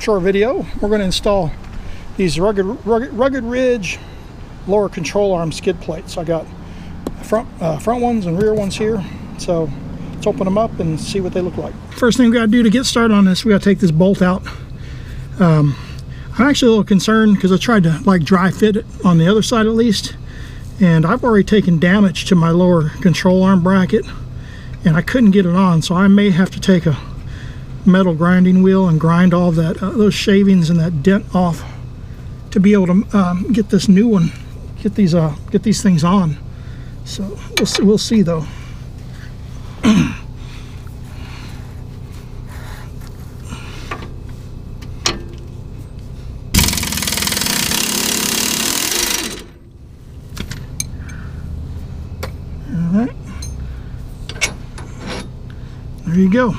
short video. We're going to install these Rugged Ridge lower control arm skid plates. I got front ones and rear ones here, so let's open them up and see what they look like. First thing we got to do to get started on this, we got to take this bolt out. I'm actually a little concerned because I tried to like dry fit it on the other side at least, and I've already taken damage to my lower control arm bracket and I couldn't get it on, so I may have to take a metal grinding wheel and grind all that those shavings and that dent off to be able to get this new one, get these things on. So we'll see though. Alright, there you go.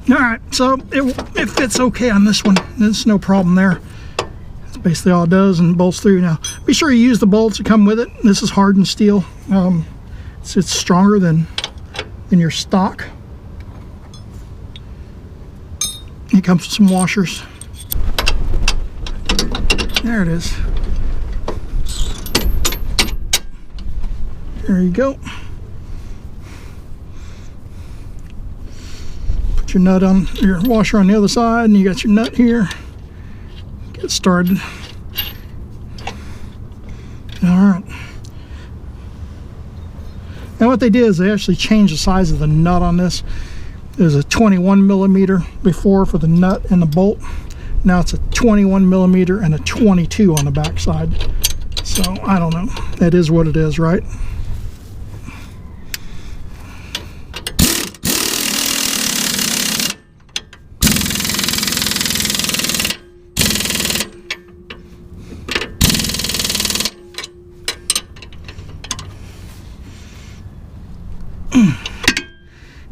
Alright, so it fits okay on this one. There's no problem there. That's basically all it does, and bolts through. Now, be sure you use the bolts that come with it. This is hardened steel. It's stronger than your stock. It comes with some washers. There it is. There you go. Put your nut on your washer on the other side, and you got your nut here. Get started. Alright. Now what they did is they actually changed the size of the nut on this. It was a 21 millimeter before for the nut and the bolt. Now it's a 21 millimeter and a 22 on the back side. So I don't know. That is what it is, right?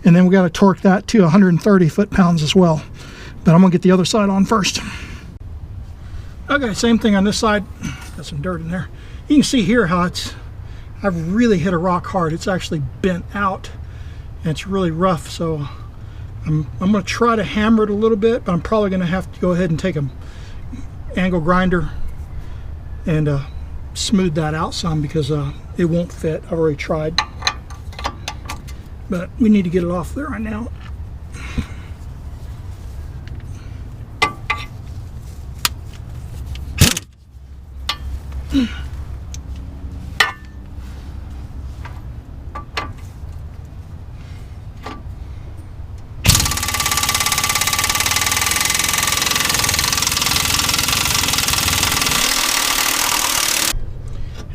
And then we got to torque that to 130 foot-pounds as well. But I'm gonna get the other side on first. Okay, same thing on this side. Got some dirt in there. You can see here how I've really hit a rock hard. It's actually bent out and it's really rough. So I'm gonna try to hammer it a little bit, but I'm probably gonna have to go ahead and take an angle grinder and smooth that out some because it won't fit. I've already tried. But we need to get it off there right now.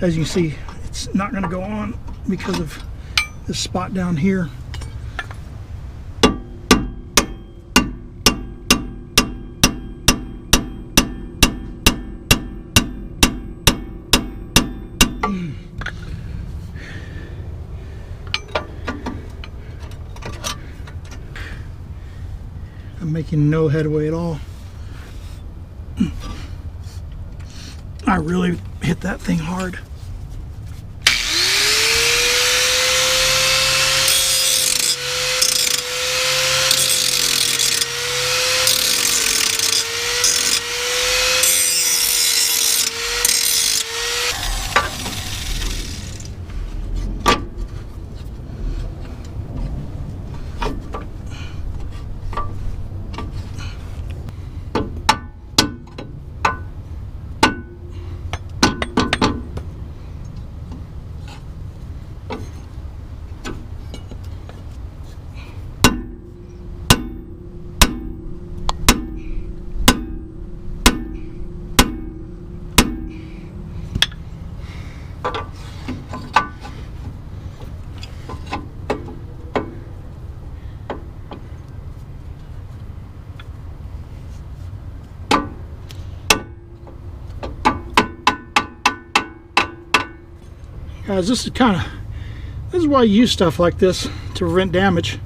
As you can see, it's not going to go on because of this spot down here. I'm making no headway at all. I really hit that thing hard. Guys, this is why you use stuff like this to prevent damage.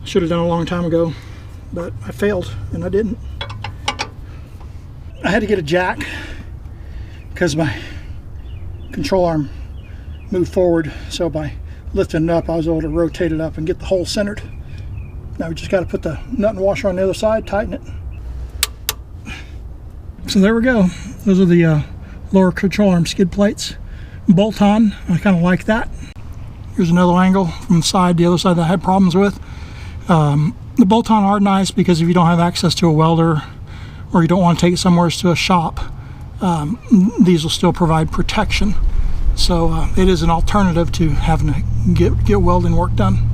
I should have done a long time ago, but I failed and I didn't. I had to get a jack because my control arm moved forward, so by lifting it up I was able to rotate it up and get the hole centered. Now we just got to put the nut and washer on the other side, tighten it. So there we go. Those are the lower control arm skid plates. Bolt on, I kind of like that. Here's another angle from the side, the other side that I had problems with. The bolt on are nice because if you don't have access to a welder or you don't want to take it somewhere to a shop, these will still provide protection. So it is an alternative to having to get welding work done.